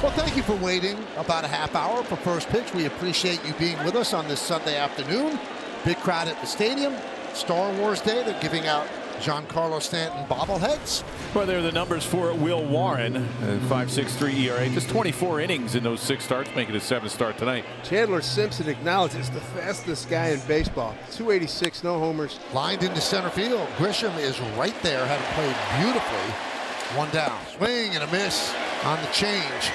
Well, thank you for waiting about a half hour for first pitch. We appreciate you being with us on this Sunday afternoon. Big crowd at the stadium. Star Wars Day. They're giving out Giancarlo Stanton bobbleheads. Well, there are the numbers for Will Warren. 5.63 ERA. Just 24 innings in those 6 starts, making it a 7th start tonight. Chandler Simpson acknowledges the fastest guy in baseball. 286, no homers. Lined into center field. Grisham is right there, having played beautifully. 1 down. Swing and a miss on the change.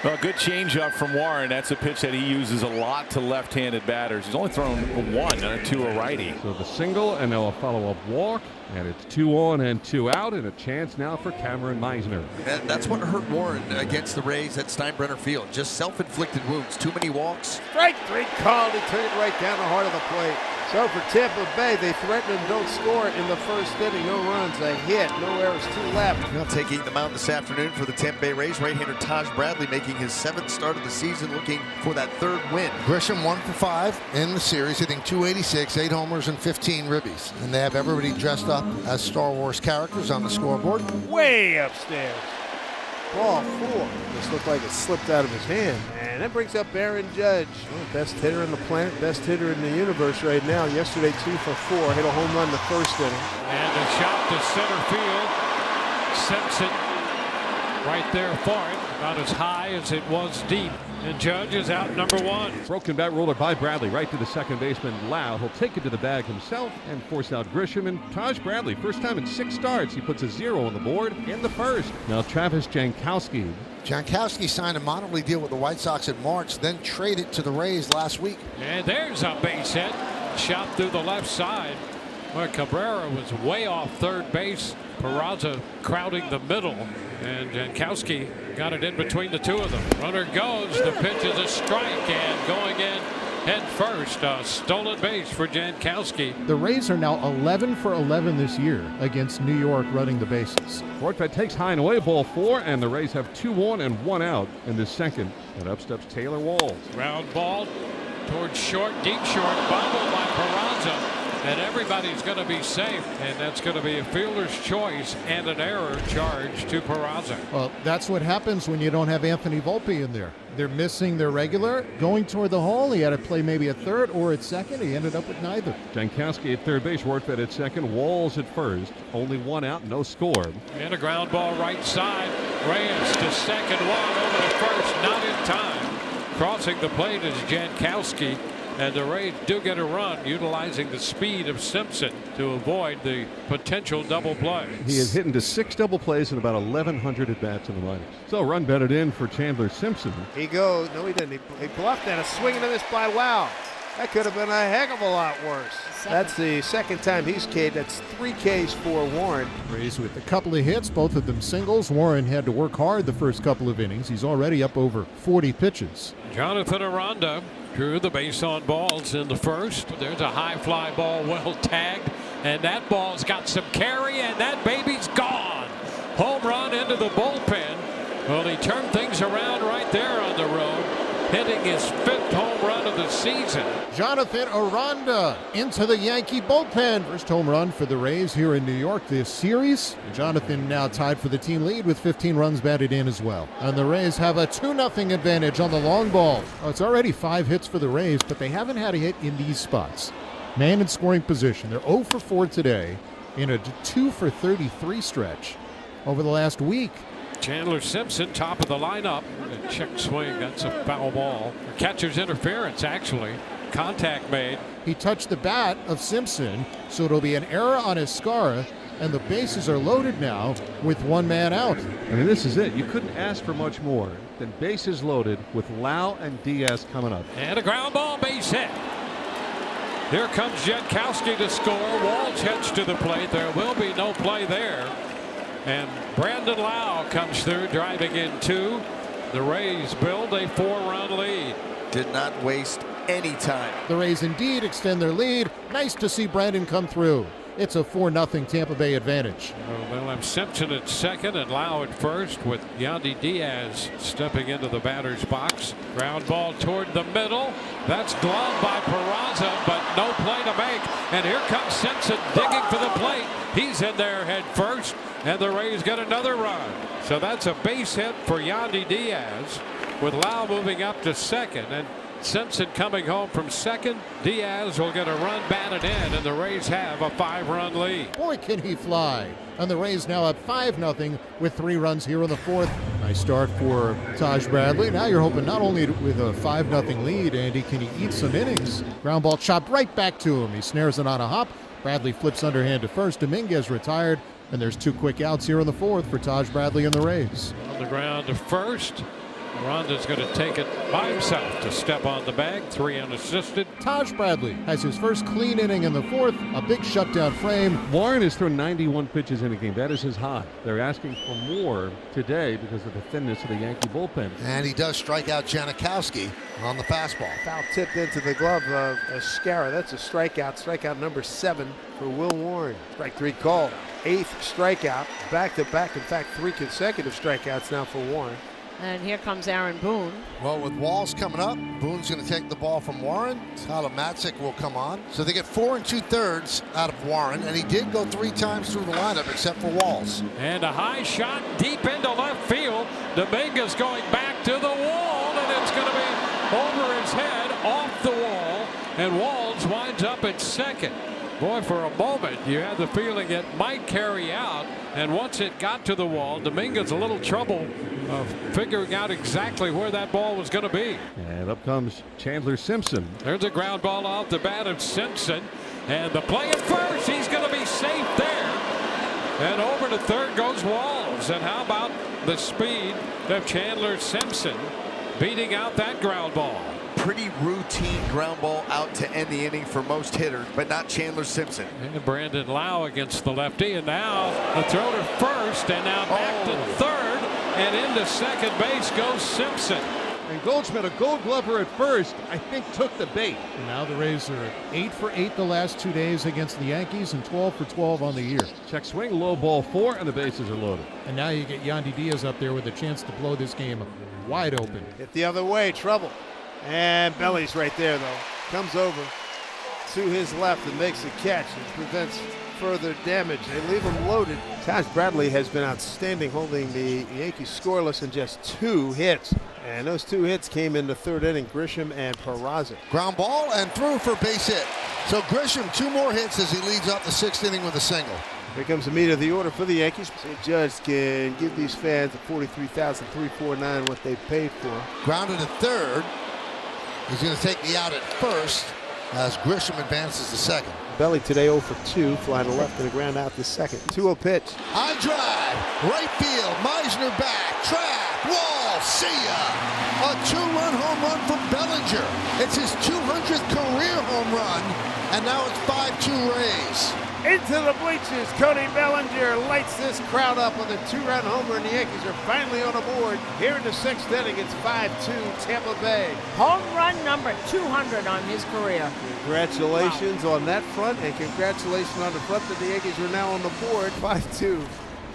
Well, good changeup from Warren. That's a pitch that he uses a lot to left-handed batters. He's only thrown 1 to a righty. So the single, and now a follow-up walk, and it's 2 on and 2 out, and a chance now for Cameron Meisner. And that's what hurt Warren against the Rays at Steinbrenner Field. Just self-inflicted wounds. Too many walks. Strike 3 called. He took it right down the heart of the plate. So for Tampa Bay, they threaten and don't score in the first inning. No runs, a hit, no errors, 2 left. Now taking the mound this afternoon for the Tampa Bay Rays, right-hander Taj Bradley making his 7th start of the season, looking for that 3rd win. Grisham 1 for 5 in the series, hitting 286, 8 homers and 15 ribbies. And they have everybody dressed up as Star Wars characters on the scoreboard. Way upstairs. Ball 4. This looked like it slipped out of his hand. And that brings up Aaron Judge. Best hitter on the planet, best hitter in the universe right now. Yesterday 2 for 4. Hit a home run the 1st inning. And a shot to center field. Simpson right there for it. About as high as it was deep. And Judge is out number 1. Broken bat roller by Bradley right to the second baseman Lau. He'll take it to the bag himself and force out Grisham. And Taj Bradley, first time in 6 starts, he puts a 0 on the board in the 1st. Now Travis Jankowski. Jankowski signed a minor league deal with the White Sox in March, then traded to the Rays last week. And there's a base hit. Shot through the left side, where Cabrera was way off third base. Peraza crowding the middle, and Jankowski got it in between the 2 of them. Runner goes. The pitch is a strike, and going in head first. A stolen base for Jankowski. The Rays are now 11 for 11 this year against New York running the bases. Portvet takes high and away, ball 4, and the Rays have 2 on and 1 out in the 2nd. And up steps Taylor Walls. Ground ball towards short, deep short, bobbled by Peraza. And everybody's going to be safe, and that's going to be a fielder's choice and an error charge to Peraza. Well, that's what happens when you don't have Anthony Volpe in there. They're missing their regular. Going toward the hole, he had to play maybe at 3rd or at 2nd. He ended up with neither. Jankowski at 3rd base, Rortvedt at 2nd, Walls at 1st. Only 1 out, no score. And a ground ball right side. Reyes to 2nd, 1 over to 1st, not in time. Crossing the plate is Jankowski. And the Rays do get a run, utilizing the speed of Simpson to avoid the potential double play. He has hit into 6 double plays and about 1,100 at-bats in the minors. So run batted in for Chandler Simpson. He goes. No, he didn't. He bluffed and a swing and a miss by Wow. That could have been a heck of a lot worse. That's the 2nd time he's K'd. That's 3 Ks for Warren. Rays with a couple of hits, both of them singles. Warren had to work hard the first couple of innings. He's already up over 40 pitches. Jonathan Aranda drew the base on balls in the 1st. There's a high fly ball, well tagged, and that ball's got some carry, and that baby's gone. Home run into the bullpen. Well, he turned things around right there on the road, hitting his 5th home run of the season. Jonathan Aranda into the Yankee bullpen. First home run for the Rays here in New York this series. Jonathan now tied for the team lead with 15 runs batted in as well. And the Rays have a 2-0 advantage on the long ball. Oh, it's already 5 hits for the Rays, but they haven't had a hit in these spots. Man in scoring position. They're 0 for 4 today in a 2 for 33 stretch over the last week. Chandler Simpson, top of the lineup. A check swing. That's a foul ball. A catcher's interference, actually. Contact made. He touched the bat of Simpson, so it'll be an error on Escara, and the bases are loaded now with 1 man out. I mean, this is it. You couldn't ask for much more than bases loaded with Lau and Diaz coming up. And a ground ball, base hit. Here comes Jankowski to score. Walsh heads to the plate. There will be no play there. And Brandon Lau comes through, driving in 2. The Rays build a 4-run lead. Did not waste any time. The Rays indeed extend their lead. Nice to see Brandon come through. It's a 4-0 Tampa Bay advantage. They'll have Simpson at second and Lau at first, with Yandy Diaz stepping into the batter's box. Ground ball toward the middle. That's gloved by Peraza, but no play to make. And here comes Simpson digging for the plate. He's in there head first, and the Rays get another run. So that's a base hit for Yandy Diaz, with Lau moving up to second. And Simpson coming home from second. Diaz will get a run batted in, and the Rays have a 5-run lead. Boy, can he fly. And the Rays now up 5-0 with 3 runs here in the fourth. Nice start for Taj Bradley. Now you're hoping not only with a 5-0 lead, Andy, can he eat some innings? Ground ball chopped right back to him. He snares it on a hop. Bradley flips underhand to first. Dominguez retired. And there's 2 quick outs here in the fourth for Taj Bradley and the Rays. On the ground to first. Ronda's going to take it by himself to step on the bag. 3 unassisted. Taj Bradley has his first clean inning in the fourth. A big shutdown frame. Warren has thrown 91 pitches in a game. That is his high. They're asking for more today because of the thinness of the Yankee bullpen. And he does strike out Janikowski on the fastball. Foul tipped into the glove of Escara. That's a strikeout. Strikeout number 7 for Will Warren. Strike 3 called. 8th strikeout. Back-to-back. In fact, 3 consecutive strikeouts now for Warren. And here comes Aaron Boone. Well, with Walls coming up, Boone's going to take the ball from Warren. Tyler Matzik will come on. So they get 4 2/3 out of Warren, and he did go 3 times through the lineup except for Walls. And a high shot deep into left field. Dominguez going back to the wall, and it's going to be over his head, off the wall, and Walls winds up at second. Boy, for a moment, you had the feeling it might carry out, and once it got to the wall, Dominguez a little trouble figuring out exactly where that ball was going to be. And up comes Chandler Simpson. There's a ground ball off the bat of Simpson, and the play at first. He's going to be safe there, and over to third goes Walls. And how about the speed of Chandler Simpson beating out that ground ball? Pretty routine ground ball out to end the inning for most hitters, but not Chandler Simpson. And Brandon Lau against the lefty, and now the throw to first, and now back to third, and into second base goes Simpson. And Goldschmidt, a Gold Glover at first, I think took the bait. And now the Rays are 8 for 8 the last 2 days against the Yankees and 12 for 12 on the year. Check swing, low ball 4, and the bases are loaded. And now you get Yandy Diaz up there with a chance to blow this game wide open. Hit the other way, trouble. And Belly's right there, though. Comes over to his left and makes the catch and prevents further damage. They leave him loaded. Taj Bradley has been outstanding, holding the Yankees scoreless in just 2 hits. And those 2 hits came in the third inning, Grisham and Peraza. Ground ball and through for base hit. So Grisham 2 more hits as he leads off the 6th inning with a single. Here comes the meat of the order for the Yankees. So Judge can give these fans the $43,349 what they paid for. Grounded at third. He's going to take the out at first as Grisham advances to second. Belly today 0 for 2, flying to left and a ground out to second. 2-0 pitch. High drive, right field, Meisner back, track, wall, see ya. A 2-run home run from Bellinger. It's his 200th career home run, and now it's 5-2 Rays. Into the bleachers, Cody Bellinger lights this crowd up with a 2-run homer, and the Yankees are finally on the board. Here in the 6th inning, it's 5-2 Tampa Bay. Home run number 200 on his career. Congratulations on that front, and congratulations on the front that the Yankees are now on the board. 5-2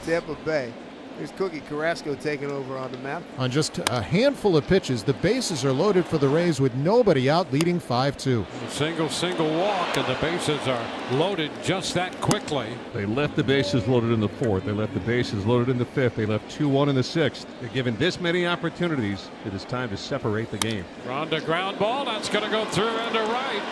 Tampa Bay. Here's Cookie Carrasco taking over on the map. On just a handful of pitches, the bases are loaded for the Rays with nobody out, leading 5-2. Single walk, and the bases are loaded just that quickly. They left the bases loaded in the 4th. They left the bases loaded in the 5th. They left 2-1 in the 6th. They're given this many opportunities. It is time to separate the game. Ronda ground ball. That's going to go through into right.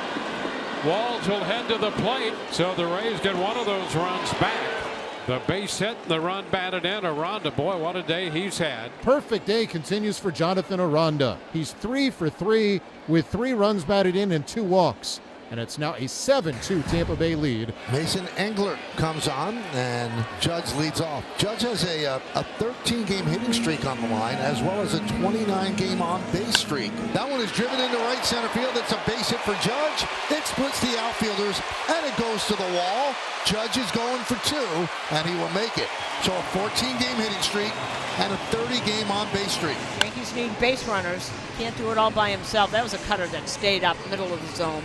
Walls will head to the plate, so the Rays get one of those runs back. The base hit, the run batted in. Aranda, boy, what a day he's had. Perfect day continues for Jonathan Aranda. He's 3 for 3 with 3 runs batted in and 2 walks. And it's now a 7-2 Tampa Bay lead. Mason Englert comes on, and Judge leads off. Judge has a 13-game hitting streak on the line, as well as a 29-game on-base streak. That one is driven into right center field. It's a base hit for Judge. It splits the outfielders, and it goes to the wall. Judge is going for 2, and he will make it. So a 14-game hitting streak and a 30-game on-base streak. Yankees need base runners. Can't do it all by himself. That was a cutter that stayed up middle of the zone.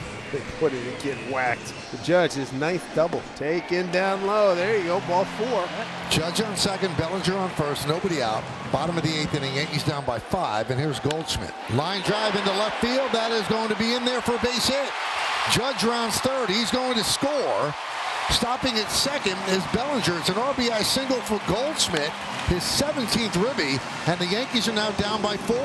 What did he get whacked? The Judge, his 9th double. Taken down low. There you go, ball 4. Judge on second, Bellinger on first, nobody out. Bottom of the 8th inning, Yankees down by 5, and here's Goldschmidt. Line drive into left field. That is going to be in there for a base hit. Judge rounds third. He's going to score. Stopping at second is Bellinger. It's an RBI single for Goldschmidt, his 17th ribby, and the Yankees are now down by 4.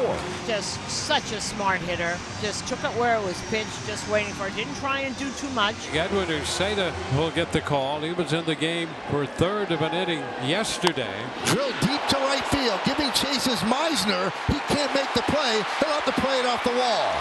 Just such a smart hitter. Just took it where it was pitched, just waiting for it. Didn't try and do too much. Edwin Urseda will get the call. He was in the game for a third of an inning yesterday. Drilled deep to right field, giving chases Meisner. He can't make the play. He'll have to play it off the wall.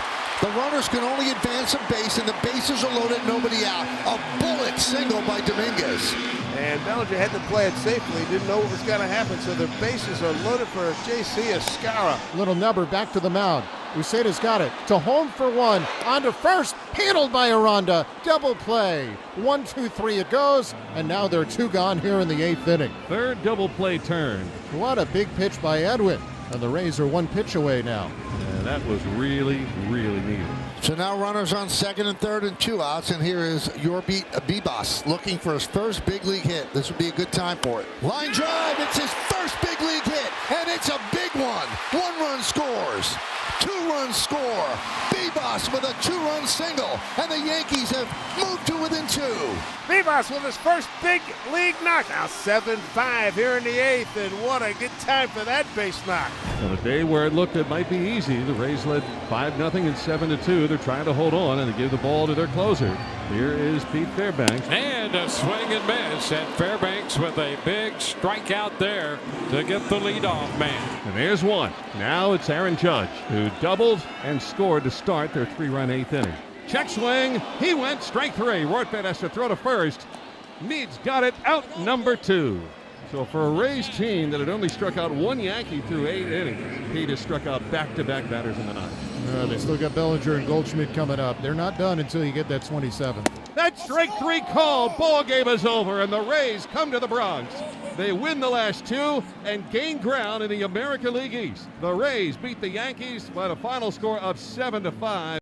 The runners can only advance a base, and the bases are loaded, nobody out. A bullet single by Dominguez. And Bellinger had to play it safely. Didn't know what was going to happen, so the bases are loaded for J.C. Escara. Little number back to the mound. Uceda's got it. To home for 1. On to first. Handled by Aranda. Double play. 1, 2, 3 it goes. And now there are 2 gone here in the 8th inning. Third double play turn. What a big pitch by Edwin. And the Rays are 1 pitch away now. And that was really, really needed. So now runners on second and third and 2 outs. And here is Yorbi Bibas looking for his first big league hit. This would be a good time for it. Line drive. It's his first big league hit. And it's a big one. 1 run scores. 2 runs score. Bibas with a 2-run single. And the Yankees have moved to within 2. Bibas with his first big league knock. Now 7-5 here in the 8th, and what a good time for that base knock. On a day where it looked it might be easy, the Rays led 5-0 and 7-2. They're trying to hold on and give the ball to their closer. Here is Pete Fairbanks. And a swing and miss, and Fairbanks with a big strikeout there to get the leadoff man. And there's one. Now it's Aaron Judge, who doubled and scored to start their 3-run 8th inning. Check swing. He went strike 3. Rortvedt has to throw to first. Meads got it out number 2. So for a Rays team that had only struck out 1 Yankee through 8 innings, Pete has struck out back-to-back batters in the 9th. They still got Bellinger and Goldschmidt coming up. They're not done until you get that 27th. That strike 3 call. Ball game is over, and the Rays come to the Bronx. They win the last 2 and gain ground in the American League East. The Rays beat the Yankees by a final score of 7-5.